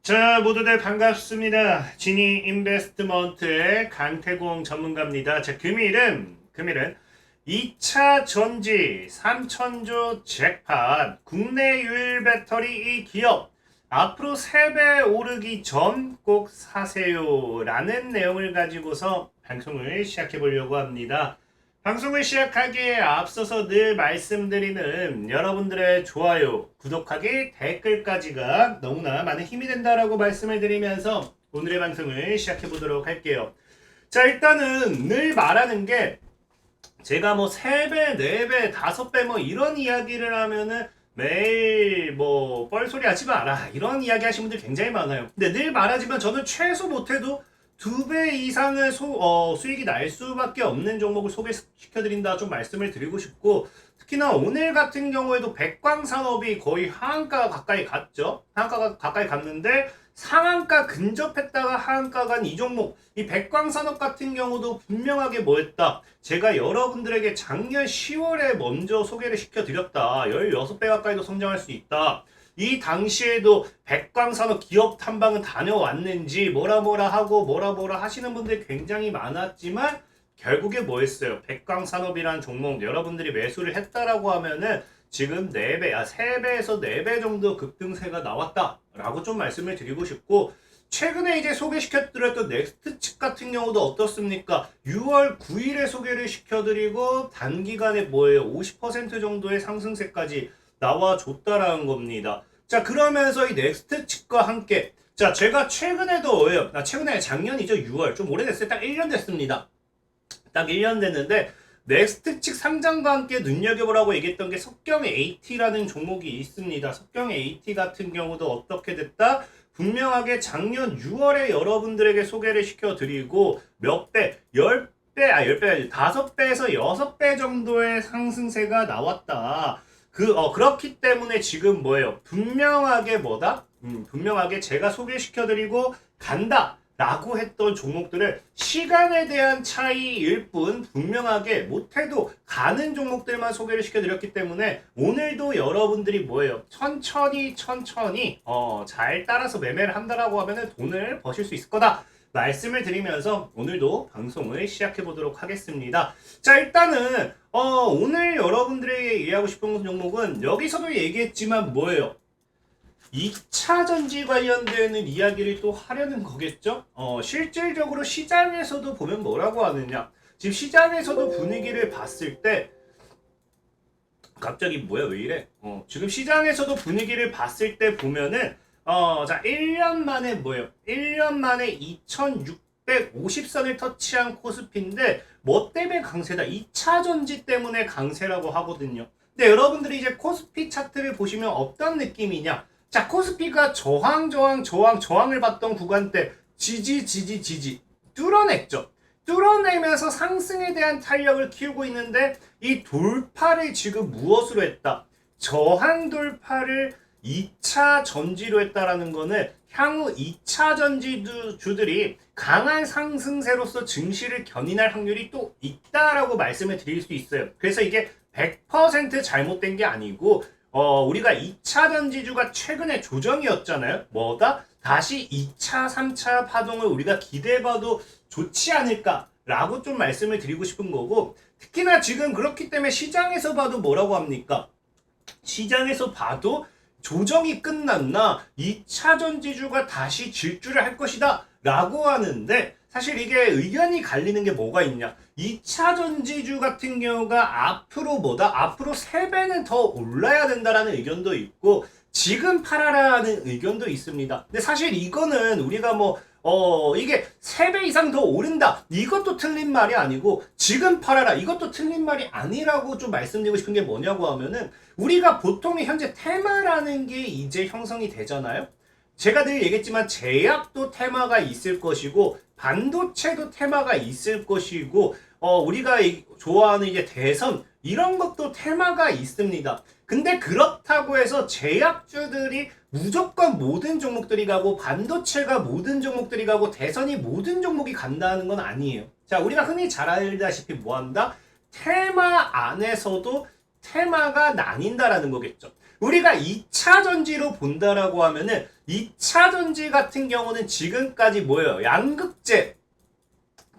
자, 모두들 반갑습니다. 지니 인베스트먼트의 강태공 전문가입니다. 자, 금일은 2차 전지 3천조 잭팟 국내 유일 배터리 이 기업 앞으로 3배 오르기 전 꼭 사세요 라는 내용을 가지고서 방송을 시작해 보려고 합니다. 방송을 시작하기에 앞서서 늘 말씀드리는 여러분들의 좋아요, 구독하기, 댓글까지가 너무나 많은 힘이 된다라고 말씀을 드리면서 오늘의 방송을 시작해 보도록 할게요. 자, 일단은 늘 말하는 게 제가 뭐 3배, 4배, 5배 뭐 이런 이야기를 하면은 매일 뭐 뻘소리 하지 마라 이런 이야기 하시는 분들 굉장히 많아요. 근데 늘 말하지만 저는 최소 못해도 2배 이상의 수익이 날 수밖에 없는 종목을 소개시켜드린다 좀 말씀을 드리고 싶고, 특히나 오늘 같은 경우에도 백광산업이 거의 하한가 가까이 갔죠. 하한가 가까이 갔는데 상한가 근접했다가 하한가 간 이 종목, 이 백광산업 같은 경우도 분명하게 뭐했다, 제가 여러분들에게 작년 10월에 먼저 소개를 시켜드렸다. 16배 가까이도 성장할 수 있다. 이 당시에도 백광산업 기업 탐방은 다녀왔는지 뭐라 하고 뭐라 하시는 분들이 굉장히 많았지만 결국에 뭐 했어요? 백광산업이라는 종목 여러분들이 매수를 했다라고 하면은 지금 4배, 3배에서 4배 정도 급등세가 나왔다라고 좀 말씀을 드리고 싶고, 최근에 이제 소개시켜드렸던 넥스트칩 같은 경우도 어떻습니까? 6월 9일에 소개를 시켜드리고 단기간에 뭐예요? 50% 정도의 상승세까지 나와줬다라는 겁니다. 자, 그러면서 이 넥스트칩과 함께, 자, 제가 최근에도 최근에 작년이죠. 6월 좀 오래됐어요. 딱 1년 됐습니다. 딱 1년 됐는데 넥스트칩 상장과 함께 눈여겨보라고 얘기했던 게 석경 AT라는 종목이 있습니다. 석경 AT 같은 경우도 어떻게 됐다? 분명하게 작년 6월에 여러분들에게 소개를 시켜드리고 몇 배, 10배, 10배, 5배에서 6배 정도의 상승세가 나왔다. 그렇기 때문에 지금 뭐예요? 분명하게 뭐다? 분명하게 제가 소개시켜드리고 간다 라고 했던 종목들을 시간에 대한 차이일 뿐 분명하게 못해도 가는 종목들만 소개를 시켜드렸기 때문에 오늘도 여러분들이 뭐예요? 천천히 잘 따라서 매매를 한다라고 하면 돈을 버실 수 있을 거다 말씀을 드리면서 오늘도 방송을 시작해 보도록 하겠습니다. 자, 일단은 오늘 여러분들에게 이해하고 싶은 종목은 여기서도 얘기했지만 뭐예요? 2차 전지 관련되는 이야기를 또 하려는 거겠죠? 실질적으로 시장에서도 보면 뭐라고 하느냐? 지금 시장에서도 분위기를 봤을 때 갑자기 뭐야 왜 이래? 지금 시장에서도 분위기를 봤을 때 보면은 자, 1년 만에 뭐예요? 1년 만에 2650선을 터치한 코스피인데 뭐 때문에 강세다? 2차 전지 때문에 강세라고 하거든요. 근데 여러분들이 이제 코스피 차트를 보시면 어떤 느낌이냐? 자, 코스피가 저항을 받던 구간 때 지지 뚫어냈죠. 뚫어내면서 상승에 대한 탄력을 키우고 있는데 이 돌파를 지금 무엇으로 했다? 저항 돌파를 2차 전지로 했다라는 거는 향후 2차 전지주들이 강한 상승세로서 증시를 견인할 확률이 또 있다라고 말씀을 드릴 수 있어요. 그래서 이게 100% 잘못된 게 아니고 우리가 2차 전지주가 최근에 조정이었잖아요. 뭐다? 다시 2차, 3차 파동을 우리가 기대해봐도 좋지 않을까라고 좀 말씀을 드리고 싶은 거고, 특히나 지금 그렇기 때문에 시장에서 봐도 뭐라고 합니까? 시장에서 봐도 조정이 끝났나 2차 전지주가 다시 질주를 할 것이다 라고 하는데, 사실 이게 의견이 갈리는 게 뭐가 있냐? 2차 전지주 같은 경우가 앞으로 앞으로 3배는 더 올라야 된다라는 의견도 있고 지금 팔아라는 의견도 있습니다. 근데 사실 이거는 우리가 이게 3배 이상 더 오른다 이것도 틀린 말이 아니고 지금 팔아라 이것도 틀린 말이 아니라고 좀 말씀드리고 싶은 게 뭐냐고 하면은, 우리가 보통 현재 테마라는 게 이제 형성이 되잖아요. 제가 늘 얘기했지만 제약도 테마가 있을 것이고 반도체도 테마가 있을 것이고 우리가 좋아하는 이제 대선 이런 것도 테마가 있습니다. 근데 그렇다고 해서 제약주들이 무조건 모든 종목들이 가고 반도체가 모든 종목들이 가고 대선이 모든 종목이 간다는 건 아니에요. 자, 우리가 흔히 잘 알다시피 뭐한다? 테마 안에서도 테마가 나뉜다라는 거겠죠. 우리가 2차 전지로 본다라고 하면은 2차 전지 같은 경우는 지금까지 뭐예요? 양극재,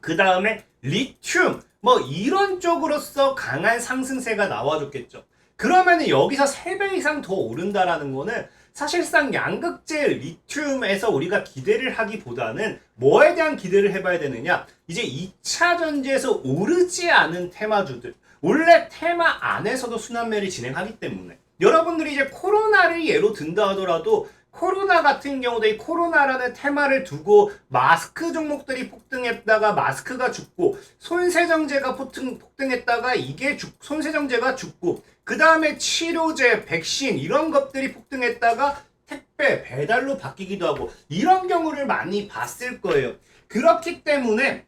그 다음에 리튬, 뭐 이런 쪽으로서 강한 상승세가 나와줬겠죠. 그러면은 여기서 3배 이상 더 오른다라는 거는 사실상 양극재 리튬에서 우리가 기대를 하기보다는 뭐에 대한 기대를 해봐야 되느냐? 이제 2차 전지에서 오르지 않은 테마주들, 원래 테마 안에서도 순환매를 진행하기 때문에 여러분들이 이제 코로나를 예로 든다 하더라도 코로나 같은 경우도 이 코로나라는 테마를 두고 마스크 종목들이 폭등했다가 마스크가 죽고, 손세정제가 폭등했다가 이게 손세정제가 죽고, 그 다음에 치료제, 백신 이런 것들이 폭등했다가 택배, 배달로 바뀌기도 하고 이런 경우를 많이 봤을 거예요. 그렇기 때문에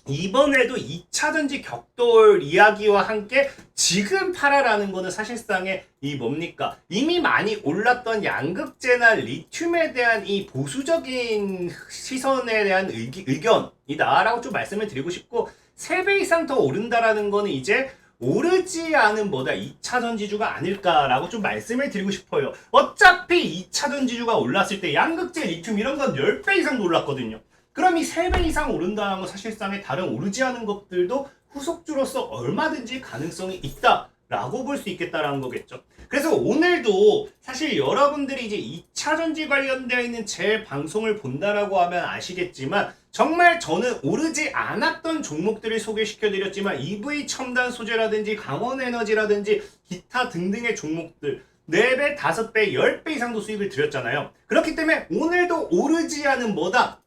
이번에도 2차 전지 격돌 이야기와 함께 지금 팔아라는 거는 사실상의 이 뭡니까? 이미 많이 올랐던 양극재나 리튬에 대한 이 보수적인 시선에 대한 의견이다라고 좀 말씀을 드리고 싶고, 3배 이상 더 오른다라는 거는 이제 오르지 않은 뭐다 2차 전지주가 아닐까라고 좀 말씀을 드리고 싶어요. 어차피 2차 전지주가 올랐을 때 양극재, 리튬 이런 건 10배 이상 올랐거든요. 그럼 이 3배 이상 오른다는 건 사실상의 다른 오르지 않은 것들도 후속주로서 얼마든지 가능성이 있다라고 볼 수 있겠다라는 거겠죠. 그래서 오늘도 사실 여러분들이 이제 2차 전지 관련되어 있는 제 방송을 본다라고 하면 아시겠지만, 정말 저는 오르지 않았던 종목들을 소개시켜드렸지만 EV 첨단 소재라든지 강원에너지라든지 기타 등등의 종목들 4배, 5배, 10배 이상도 수익을 드렸잖아요. 그렇기 때문에 오늘도 오르지 않은 뭐다?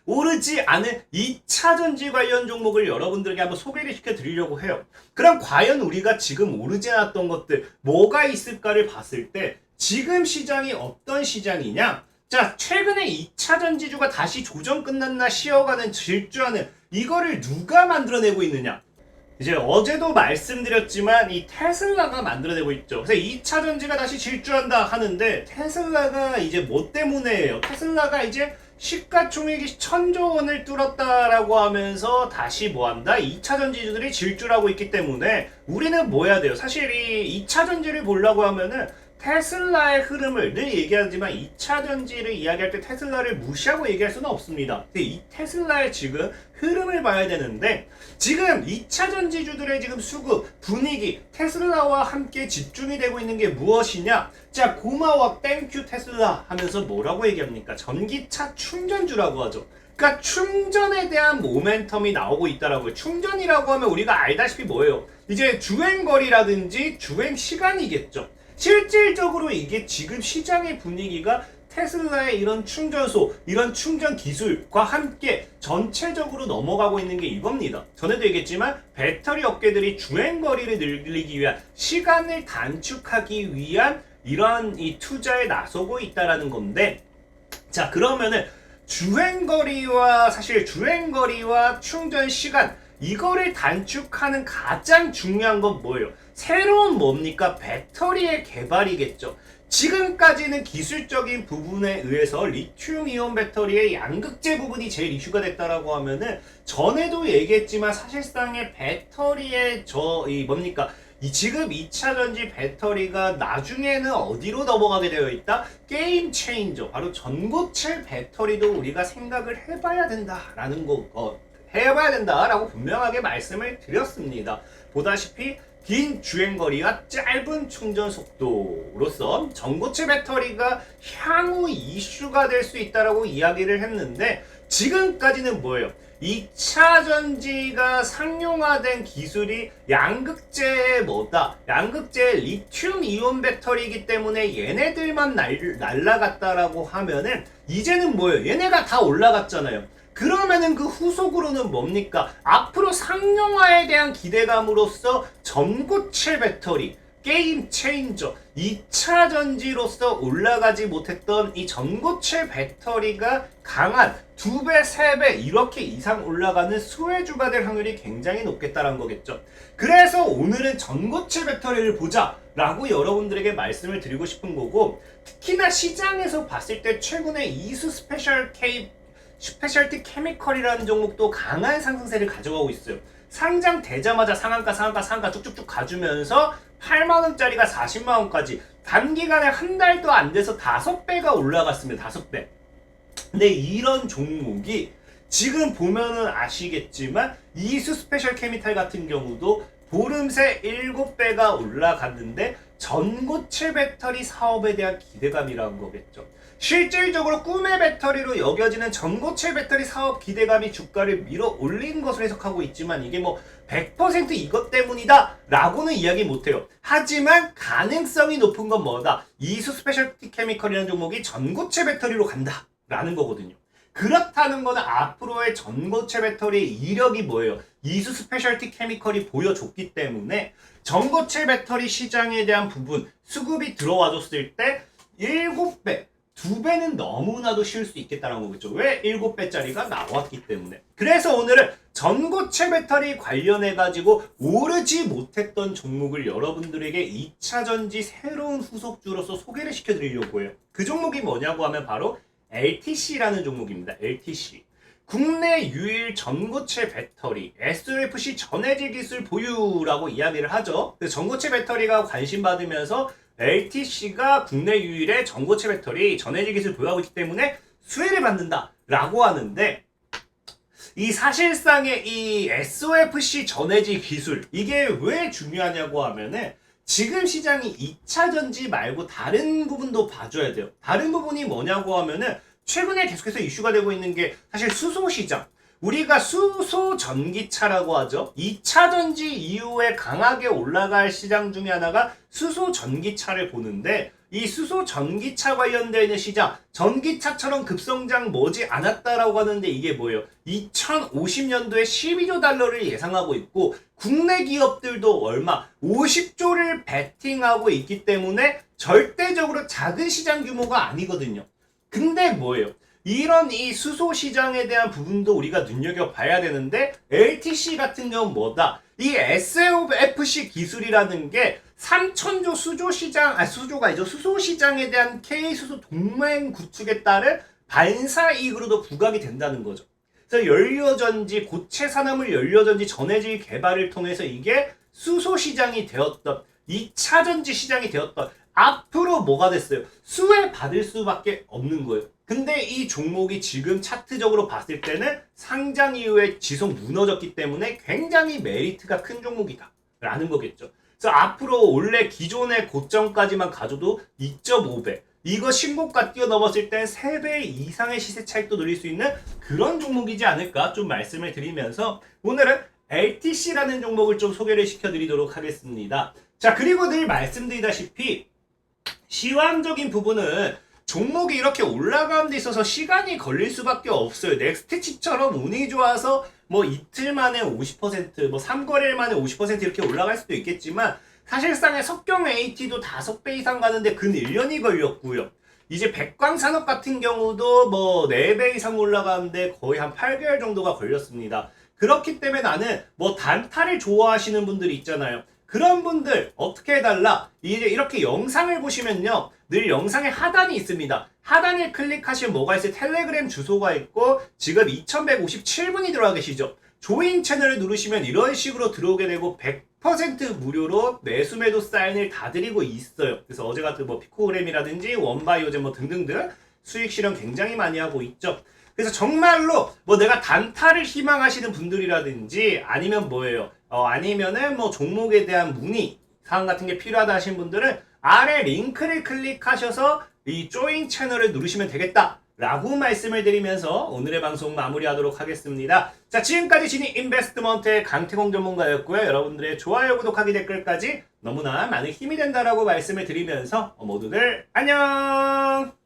오르지 않은 2차 전지 관련 종목을 여러분들에게 한번 소개를 시켜드리려고 해요. 그럼 과연 우리가 지금 오르지 않았던 것들 뭐가 있을까를 봤을 때 지금 시장이 어떤 시장이냐? 자, 최근에 2차 전지주가 다시 조정 끝났나 쉬어가는 질주하는 이거를 누가 만들어내고 있느냐? 이제 어제도 말씀드렸지만 이 테슬라가 만들어내고 있죠. 그래서 2차 전지가 다시 질주한다 하는데 테슬라가 이제 뭐 때문에예요? 테슬라가 이제 시가총액이 1000조 원을 뚫었다라고 하면서 다시 뭐한다? 2차 전지주들이 질주하고 있기 때문에 우리는 뭐 해야 돼요? 사실 이 2차 전지를 보려고 하면은 테슬라의 흐름을 늘 얘기하지만 2차 전지를 이야기할 때 테슬라를 무시하고 얘기할 수는 없습니다. 근데 이 테슬라의 지금 흐름을 봐야 되는데, 지금 2차 전지주들의 지금 수급, 분위기, 테슬라와 함께 집중이 되고 있는 게 무엇이냐? 자, 고마워 땡큐 테슬라 하면서 뭐라고 얘기합니까? 전기차 충전주라고 하죠. 그러니까 충전에 대한 모멘텀이 나오고 있다라고요. 충전이라고 하면 우리가 알다시피 뭐예요? 이제 주행거리라든지 주행시간이겠죠. 실질적으로 이게 지금 시장의 분위기가 테슬라의 이런 충전소, 이런 충전 기술과 함께 전체적으로 넘어가고 있는 게 이겁니다. 전에도 얘기했지만 배터리 업계들이 주행거리를 늘리기 위한, 시간을 단축하기 위한 이런 이 투자에 나서고 있다라는 건데, 자, 그러면은 사실 주행거리와 충전 시간, 이거를 단축하는 가장 중요한 건 뭐예요? 새로운 뭡니까? 배터리의 개발이겠죠. 지금까지는 기술적인 부분에 의해서 리튬이온 배터리의 양극재 부분이 제일 이슈가 됐다라고 하면은, 전에도 얘기했지만 사실상의 배터리의 지금 2차 전지 배터리가 나중에는 어디로 넘어가게 되어 있다? 게임 체인저, 바로 전고체 배터리도 우리가 생각을 해봐야 된다라는 해봐야 된다라고 분명하게 말씀을 드렸습니다. 보다시피 긴 주행거리와 짧은 충전 속도로서 전고체 배터리가 향후 이슈가 될 수 있다라고 이야기를 했는데, 지금까지는 뭐예요? 2차 전지가 상용화된 기술이 양극재의 양극재 리튬 이온 배터리이기 때문에 얘네들만 날라갔다라고 하면은, 이제는 뭐예요? 얘네가 다 올라갔잖아요. 그러면은 그 후속으로는 뭡니까? 앞으로 상용화에 대한 기대감으로써 전고체 배터리, 게임 체인저, 2차 전지로서 올라가지 못했던 이 전고체 배터리가 강한 2배, 3배 이렇게 이상 올라가는 수혜주가 될 확률이 굉장히 높겠다는 거겠죠. 그래서 오늘은 전고체 배터리를 보자 라고 여러분들에게 말씀을 드리고 싶은 거고, 특히나 시장에서 봤을 때 최근에 이수 스페셜티 케미컬이라는 종목도 강한 상승세를 가져가고 있어요. 상장되자마자 상한가 쭉쭉쭉 가주면서 8만원짜리가 40만원까지 단기간에 한 달도 안 돼서 5배가 올라갔습니다. 5배. 근데 이런 종목이 지금 보면은 아시겠지만 이수 스페셜 케미탈 같은 경우도 보름새 7배가 올라갔는데 전고체 배터리 사업에 대한 기대감이라는 거겠죠. 실질적으로 꿈의 배터리로 여겨지는 전고체 배터리 사업 기대감이 주가를 밀어 올린 것으로 해석하고 있지만 이게 뭐 100% 이것 때문이다 라고는 이야기 못해요. 하지만 가능성이 높은 건 뭐다? 이수 스페셜티 케미컬이라는 종목이 전고체 배터리로 간다 라는 거거든요. 그렇다는 거는 앞으로의 전고체 배터리의 이력이 뭐예요? 이수 스페셜티 케미컬이 보여줬기 때문에 전고체 배터리 시장에 대한 부분 수급이 들어와줬을 때 7배 2배는 너무나도 쉬울 수 있겠다는 거겠죠. 왜 7배짜리가 나왔기 때문에. 그래서 오늘은 전고체 배터리 관련해가지고 오르지 못했던 종목을 여러분들에게 2차전지 새로운 후속주로서 소개를 시켜드리려고 해요. 그 종목이 뭐냐고 하면 바로 LTC라는 종목입니다. LTC. 국내 유일 전고체 배터리 SOFC 전해질 기술 보유라고 이야기를 하죠. 전고체 배터리가 관심 받으면서 LTC가 국내 유일의 전고체 배터리 전해질 기술 보유하고 있기 때문에 수혜를 받는다 라고 하는데 이 사실상의 이 SOFC 전해질 기술 이게 왜 중요하냐고 하면은 지금 시장이 2차전지 말고 다른 부분도 봐줘야 돼요. 다른 부분이 뭐냐고 하면은 최근에 계속해서 이슈가 되고 있는 게 사실 수소시장. 우리가 수소 전기차라고 하죠. 2차전지 이후에 강하게 올라갈 시장 중에 하나가 수소 전기차를 보는데 이 수소 전기차 관련되어 있는 시장, 전기차처럼 급성장 머지 않았다라고 하는데 이게 뭐예요? 2050년도에 12조 달러를 예상하고 있고 국내 기업들도 얼마? 50조를 베팅하고 있기 때문에 절대적으로 작은 시장 규모가 아니거든요. 근데 뭐예요? 이런 이 수소 시장에 대한 부분도 우리가 눈여겨봐야 되는데 LTC 같은 경우는 뭐다? 이 SOFC 기술이라는 게 3천조 수조 시장, 수조가 아니죠. 수소 시장에 대한 K수소 동맹 구축에 따른 반사 이익으로도 부각이 된다는 거죠. 그래서 연료전지, 고체 산화물 연료전지 전해질 개발을 통해서 이게 수소 시장이 되었던 2차전지 시장이 되었던 앞으로 뭐가 됐어요? 수혜 받을 수밖에 없는 거예요. 근데 이 종목이 지금 차트적으로 봤을 때는 상장 이후에 지속 무너졌기 때문에 굉장히 메리트가 큰 종목이다 라는 거겠죠. 그래서 앞으로 원래 기존의 고점까지만 가져도 2.5배 이거 신고가 뛰어넘었을 땐 3배 이상의 시세 차익도 누릴 수 있는 그런 종목이지 않을까 좀 말씀을 드리면서 오늘은 LTC라는 종목을 좀 소개를 시켜드리도록 하겠습니다. 자, 그리고 늘 말씀드리다시피 시황적인 부분은 종목이 이렇게 올라가는 데 있어서 시간이 걸릴 수밖에 없어요. 넥스트치처럼 운이 좋아서 뭐 이틀 만에 50%, 뭐 3거래일 만에 50% 이렇게 올라갈 수도 있겠지만 사실상의 석경 AT도 5배 이상 가는데 근 1년이 걸렸고요. 이제 백광산업 같은 경우도 뭐 4배 이상 올라가는데 거의 한 8개월 정도가 걸렸습니다. 그렇기 때문에 나는 뭐 단타를 좋아하시는 분들이 있잖아요. 그런 분들 어떻게 해달라? 이제 이렇게 영상을 보시면요. 늘 영상의 하단이 있습니다. 하단을 클릭하시면 뭐가 있어요? 텔레그램 주소가 있고 지금 2157분이 들어와 계시죠? 조인 채널을 누르시면 이런 식으로 들어오게 되고 100% 무료로 매수매도 사인을 다 드리고 있어요. 그래서 어제 같은 뭐 피코그램이라든지 원바이오젠 뭐 등등등 수익 실현 굉장히 많이 하고 있죠. 그래서 정말로 뭐 내가 단타를 희망하시는 분들이라든지 아니면 뭐예요? 아니면은 뭐 종목에 대한 문의 사항 같은 게 필요하다 하시는 분들은 아래 링크를 클릭하셔서 이 조인 채널을 누르시면 되겠다 라고 말씀을 드리면서 오늘의 방송 마무리하도록 하겠습니다. 자, 지금까지 지니 인베스트먼트의 강태공 전문가였고요. 여러분들의 좋아요, 구독하기, 댓글까지 너무나 많은 힘이 된다라고 말씀을 드리면서 모두들 안녕.